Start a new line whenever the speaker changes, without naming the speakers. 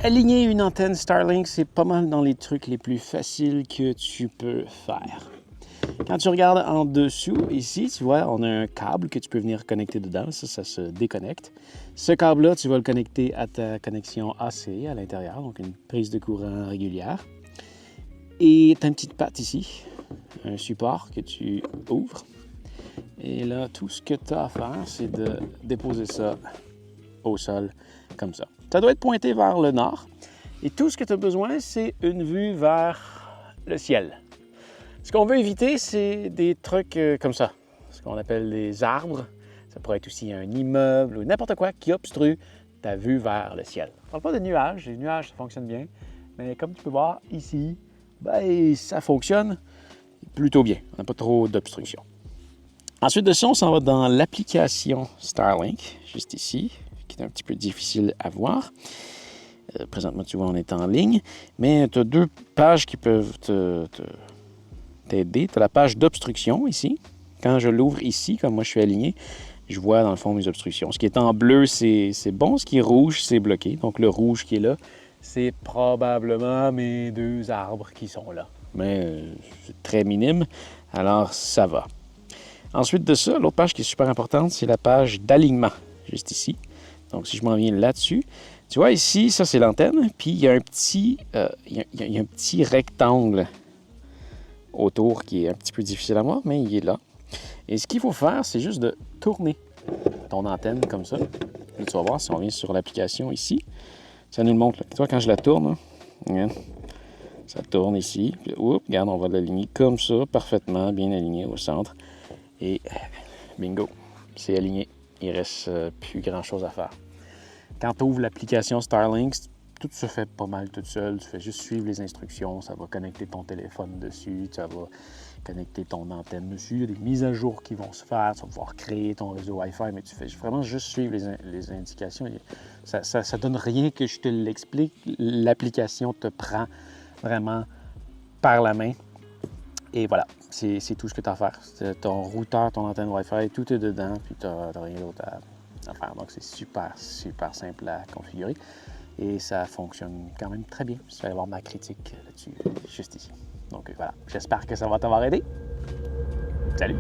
Aligner une antenne Starlink, c'est pas mal dans les trucs les plus faciles que tu peux faire. Quand tu regardes en dessous, ici, tu vois, on a un câble que tu peux venir connecter dedans. Ça se déconnecte. Ce câble-là, tu vas le connecter à ta connexion AC à l'intérieur, donc une prise de courant régulière. Et tu as une petite patte ici, un support que tu ouvres. Et là, tout ce que tu as à faire, c'est de déposer ça au sol, comme ça. Ça doit être pointé vers le nord. Et tout ce que tu as besoin, c'est une vue vers le ciel. Ce qu'on veut éviter, c'est des trucs comme ça, ce qu'on appelle des arbres. Ça pourrait être aussi un immeuble ou n'importe quoi qui obstrue ta vue vers le ciel. On ne parle pas de nuages. Les nuages, ça fonctionne bien. Mais comme tu peux voir ici, ben, ça fonctionne plutôt bien. On n'a pas trop d'obstruction. Ensuite de ça, on s'en va dans l'application Starlink, juste ici, qui est un petit peu difficile à voir. Présentement, tu vois, on est en ligne. Mais tu as deux pages qui peuvent t'aider. Tu as la page d'obstruction ici. Quand je l'ouvre ici, comme moi je suis aligné, je vois dans le fond mes obstructions. Ce qui est en bleu, c'est bon. Ce qui est rouge, c'est bloqué. Donc le rouge qui est là, c'est probablement mes deux arbres qui sont là. Mais c'est très minime, alors ça va. Ensuite de ça, l'autre page qui est super importante, c'est la page d'alignement, juste ici. Donc si je m'en viens là-dessus, tu vois ici, ça c'est l'antenne, puis il y a un petit rectangle autour qui est un petit peu difficile à voir, mais il est là. Et ce qu'il faut faire, c'est juste de tourner ton antenne comme ça. Là, tu vas voir, si on vient sur l'application ici, ça nous le montre. Là. Tu vois, quand je la tourne, là, regarde, ça tourne ici. Puis, oups, regarde, on va l'aligner comme ça, parfaitement, bien aligné au centre. Et bingo, c'est aligné. Il ne reste plus grand-chose à faire. Quand tu ouvres l'application Starlink, tout se fait pas mal tout seul. Tu fais juste suivre les instructions. Ça va connecter ton téléphone dessus. Ça va connecter ton antenne dessus. Il y a des mises à jour qui vont se faire. Tu vas pouvoir créer ton réseau Wi-Fi, mais tu fais vraiment juste suivre les indications. Ça ne donne rien que je te l'explique. L'application te prend vraiment par la main. Et voilà, c'est tout ce que tu as à faire. Ton routeur, ton antenne Wi-Fi, tout est dedans, puis tu n'as rien d'autre à faire. Donc, c'est super, super simple à configurer. Et ça fonctionne quand même très bien. Je vais aller voir ma critique là-dessus, juste ici. Donc voilà, j'espère que ça va t'avoir aidé. Salut!